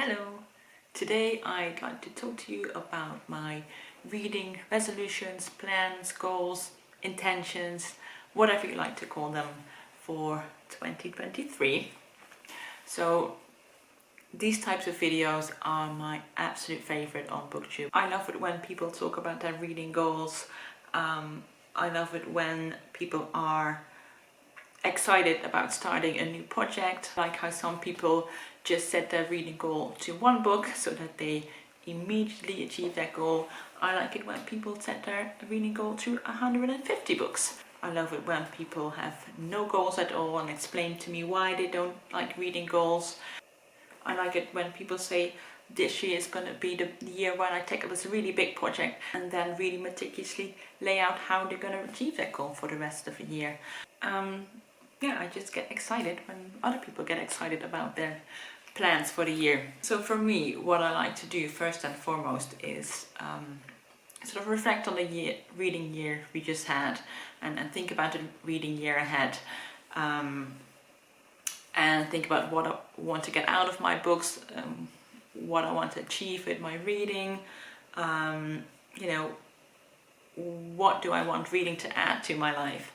Hello! Today I'd like to talk to you about my reading resolutions, plans, goals, intentions, whatever you like to call them for 2023. So these types of videos are my absolute favorite on BookTube. I love it when people talk about their reading goals. I love it when people are excited about starting a new project, like how some people just set their reading goal to one book so that they immediately achieve that goal. I like it when people set their reading goal to 150 books. I love it when people have no goals at all and explain to me why they don't like reading goals. I like it when people say this year is going to be the year when I tackle this really big project, and then really meticulously lay out how they're going to achieve that goal for the rest of the year. Yeah, I just get excited when other people get excited about their plans for the year. So for me, what I like to do first and foremost is sort of reflect on the reading year we just had, and think about the reading year ahead. And think about what I want to get out of my books, what I want to achieve with my reading, what do I want reading to add to my life.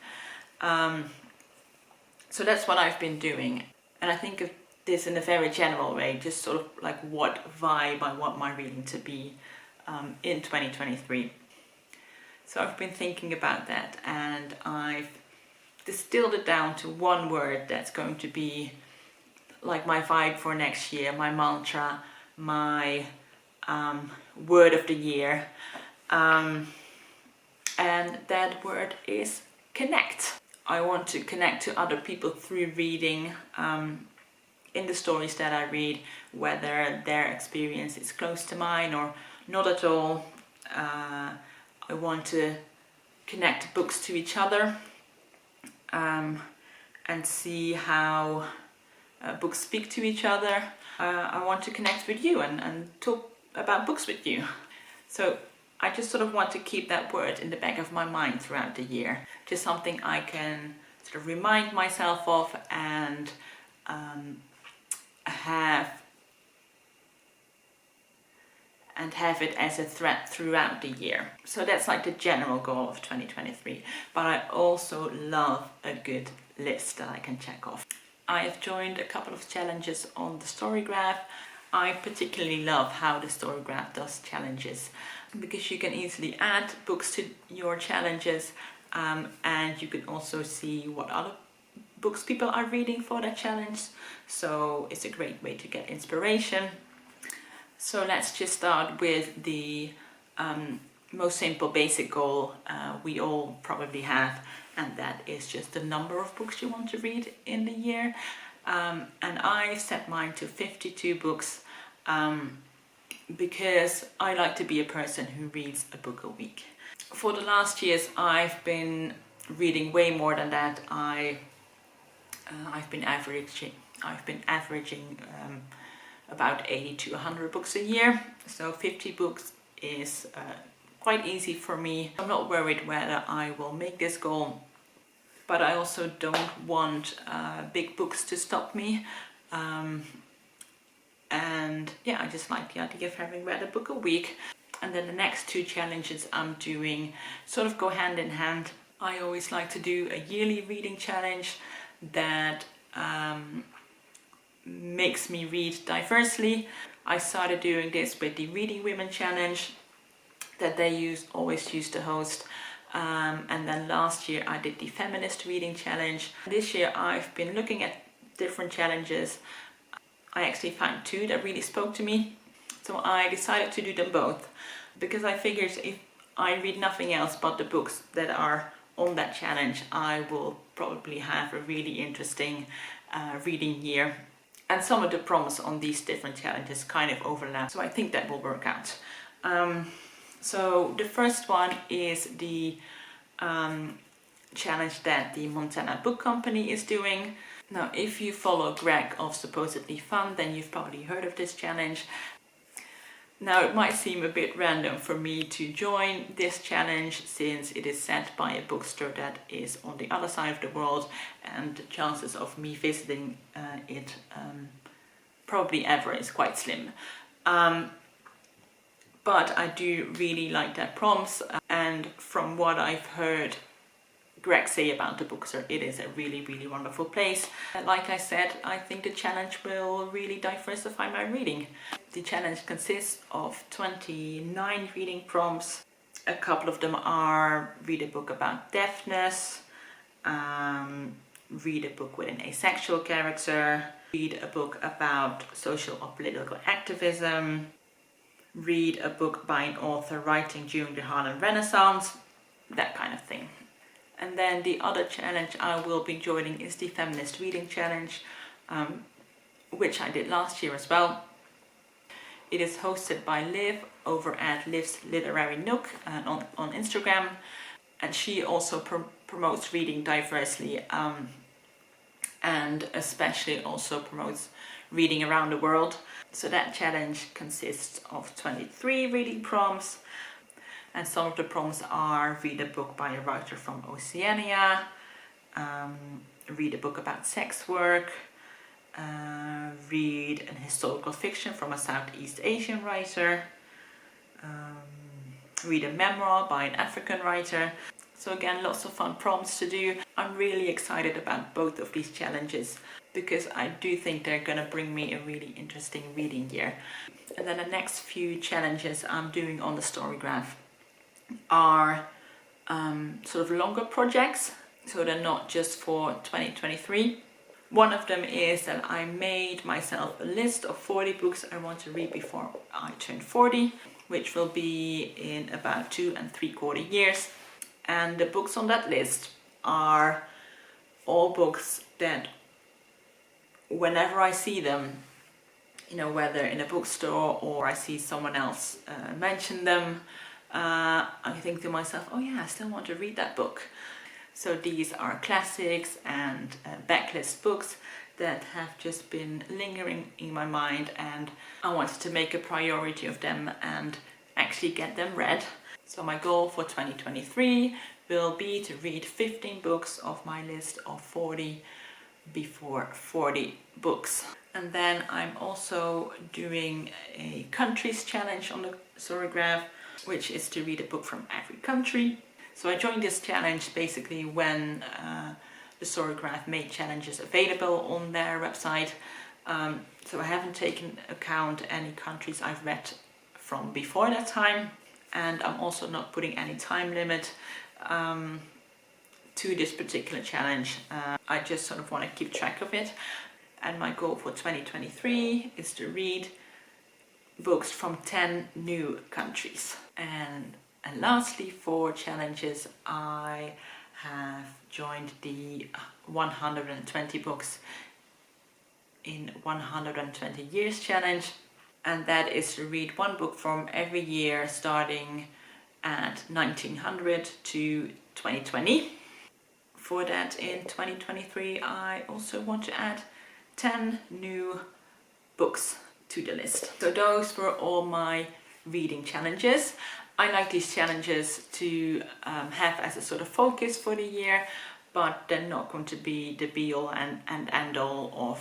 So that's what I've been doing, and I think of this in a very general way, just sort of like what vibe I want my reading to be in 2023. So I've been thinking about that, and I've distilled it down to one word that's going to be like my vibe for next year, my mantra, my word of the year, and that word is connect. I want to connect to other people through reading, in the stories that I read, whether their experience is close to mine or not at all. I want to connect books to each other, and see how books speak to each other. I want to connect with you and talk about books with you. So I just sort of want to keep that word in the back of my mind throughout the year. Just something I can sort of remind myself of and have it as a thread throughout the year. So that's like the general goal of 2023. But I also love a good list that I can check off. I've joined a couple of challenges on the Storygraph. I particularly love how the Storygraph does challenges, because you can easily add books to your challenges, and you can also see what other books people are reading for that challenge. So it's a great way to get inspiration. So let's just start with the most simple basic goal we all probably have, and that is just the number of books you want to read in the year. And I set mine to 52 books because I like to be a person who reads a book a week. For the last years I've been reading way more than that. I've been averaging about 80 to 100 books a year. So 50 books is quite easy for me. I'm not worried whether I will make this goal, but I also don't want big books to stop me. And yeah, I just like the idea of having read a book a week. And then the next two challenges I'm doing sort of go hand in hand. I always like to do a yearly reading challenge that makes me read diversely. I started doing this with the Reading Women challenge that they always used to host. And then last year I did the Feminist Reading Challenge. This year I've been looking at different challenges. I actually found two that really spoke to me. So I decided to do them both, because I figured if I read nothing else but the books that are on that challenge, I will probably have a really interesting reading year. And some of the promise on these different challenges kind of overlap. So I think that will work out. So the first one is the challenge that the Montana Book Company is doing. Now, if you follow Greg of Supposedly Fun, then you've probably heard of this challenge. Now, it might seem a bit random for me to join this challenge, since it is set by a bookstore that is on the other side of the world, and the chances of me visiting it probably ever. It's quite slim. But I do really like their prompts, and from what I've heard Greg say about the bookstore, it is a really, really wonderful place. Like I said, I think the challenge will really diversify my reading. The challenge consists of 29 reading prompts. A couple of them are read a book about deafness, read a book with an asexual character, read a book about social or political activism, read a book by an author writing during the Harlem Renaissance, that kind of thing. And then the other challenge I will be joining is the Feminist Reading Challenge, which I did last year as well. It is hosted by Liv over at Liv's Literary Nook on Instagram, and she also promotes reading diversely, and especially also promotes reading around the world. So that challenge consists of 23 reading prompts, and some of the prompts are read a book by a writer from Oceania, read a book about sex work, read an historical fiction from a Southeast Asian writer, read a memoir by an African writer. So again, lots of fun prompts to do. I'm really excited about both of these challenges because I do think they're going to bring me a really interesting reading year. And then the next few challenges I'm doing on the Storygraph are sort of longer projects, so they're not just for 2023. One of them is that I made myself a list of 40 books I want to read before I turn 40, which will be in about 2 3/4 years. And the books on that list are all books that whenever I see them, you know, whether in a bookstore or I see someone else mention them, I think to myself, oh yeah, I still want to read that book. So these are classics and backlist books that have just been lingering in my mind, and I wanted to make a priority of them and actually get them read. So my goal for 2023 will be to read 15 books of my list of 40 before 40 books. And then I'm also doing a countries challenge on the Storygraph, which is to read a book from every country. So I joined this challenge basically when the Storygraph made challenges available on their website. So I haven't taken account any countries I've read from before that time, and I'm also not putting any time limit to this particular challenge. I just sort of want to keep track of it, and my goal for 2023 is to read books from 10 new countries. And lastly, for challenges, I have joined the 120 books in 120 years challenge, and that is to read one book from every year starting at 1900 to 2020. For that, in 2023, I also want to add 10 new books to the list. So those were all my reading challenges. I like these challenges to have as a sort of focus for the year, but they're not going to be the be-all and end-all of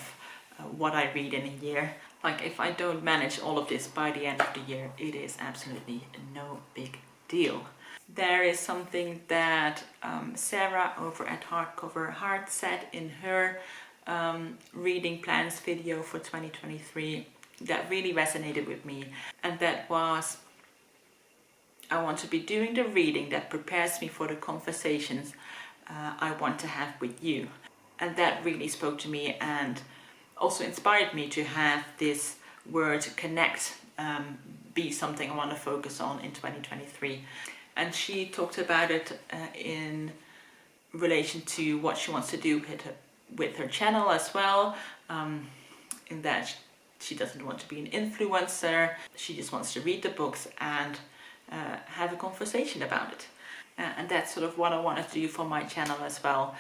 what I read in a year. Like, if I don't manage all of this by the end of the year, it is absolutely no big deal. There is something that Sarah over at Hardcover Heart said in her reading plans video for 2023 that really resonated with me, and that was, I want to be doing the reading that prepares me for the conversations I want to have with you. And that really spoke to me and also inspired me to have this word connect be something I want to focus on in 2023. And she talked about it in relation to what she wants to do with her channel as well, in that she doesn't want to be an influencer, she just wants to read the books and have a conversation about it. And that's sort of what I want to do for my channel as well.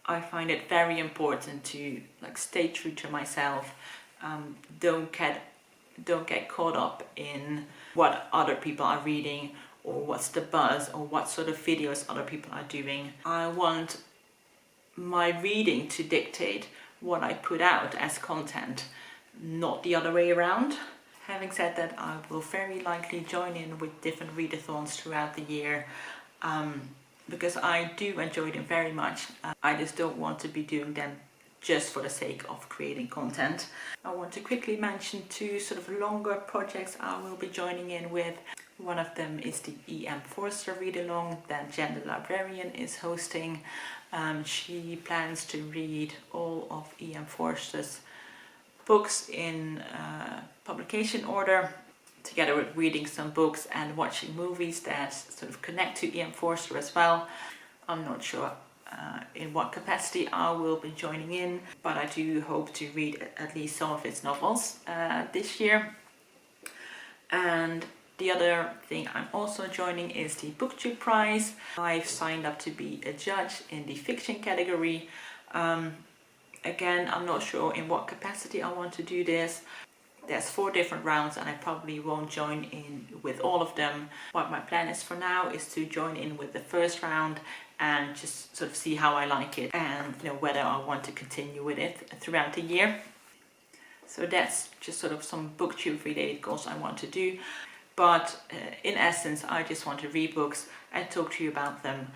I find it very important to stay true to myself. Don't get caught up in what other people are reading or what's the buzz or what sort of videos other people are doing. I want my reading to dictate what I put out as content. not the other way around. Having said that, I will very likely join in with different readathons throughout the year, because I do enjoy them very much. I just don't want to be doing them just for the sake of creating content. I want to quickly mention two sort of longer projects I will be joining in with. One of them is the E.M. Forster read-along that Jen the Librarian is hosting. She plans to read all of E.M. Forster's books in publication order, together with reading some books and watching movies that sort of connect to E.M. Forster as well. I'm not sure in what capacity I will be joining in, but I do hope to read at least some of his novels this year. And the other thing I'm also joining is the BookTube Prize. I've signed up to be a judge in the fiction category. Again, I'm not sure in what capacity I want to do this. There's 4 different rounds and I probably won't join in with all of them. What my plan is for now is to join in with the first round and just sort of see how I like it, and whether I want to continue with it throughout the year. So that's just sort of some BookTube related goals I want to do. But in essence, I just want to read books and talk to you about them,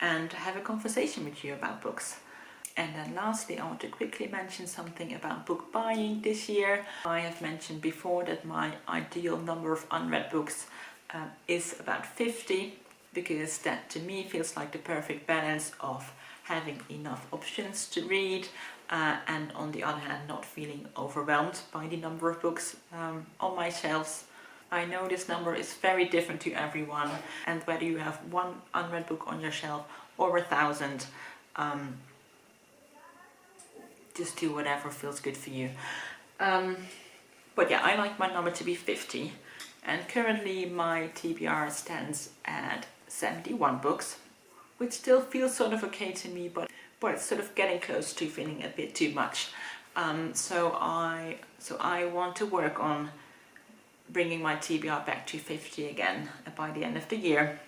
and have a conversation with you about books. And then lastly, I want to quickly mention something about book buying this year. I have mentioned before that my ideal number of unread books is about 50, because that to me feels like the perfect balance of having enough options to read and on the other hand not feeling overwhelmed by the number of books on my shelves. I know this number is very different to everyone, and whether you have 1 unread book on your shelf or 1,000, just do whatever feels good for you. But yeah, I like my number to be 50, and currently my TBR stands at 71 books, which still feels sort of okay to me, but it's sort of getting close to feeling a bit too much. So I want to work on bringing my TBR back to 50 again by the end of the year.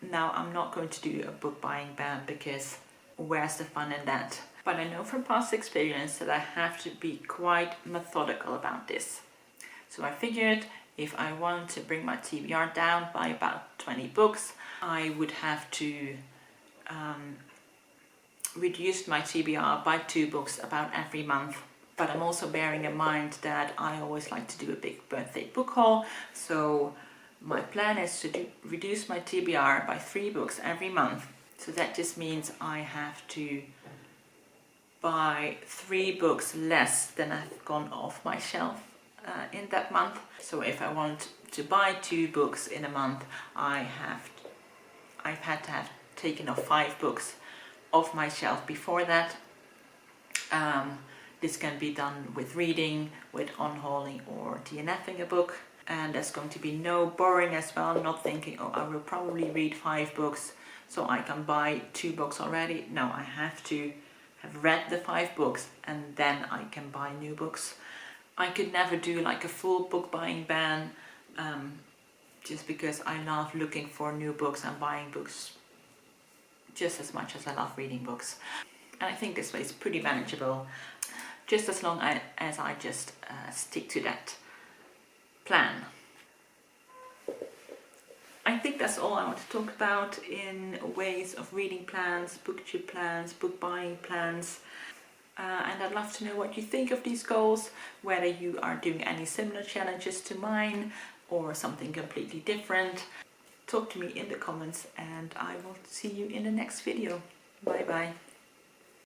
Now, I'm not going to do a book buying ban, because where's the fun in that? But I know from past experience that I have to be quite methodical about this. So I figured if I want to bring my TBR down by about 20 books, I would have to reduce my TBR by 2 books about every month. But I'm also bearing in mind that I always like to do a big birthday book haul. So my plan is to reduce my TBR by 3 books every month. So that just means I have to buy 3 books less than have gone off my shelf in that month. So if I want to buy 2 books in a month, I've had to have taken off 5 books off my shelf before that. This can be done with reading, with on-hauling or DNFing a book. And there's going to be no borrowing as well, not thinking, oh, I will probably read 5 books so I can buy 2 books already. No, I have to have read the 5 books and then I can buy new books. I could never do like a full book buying ban, just because I love looking for new books and buying books just as much as I love reading books. And I think this way is pretty manageable, just as long as I just stick to that plan. I think that's all I want to talk about in ways of reading plans, BookTube plans, book buying plans. And I'd love to know what you think of these goals, whether you are doing any similar challenges to mine or something completely different. Talk to me in the comments and I will see you in the next video. Bye bye.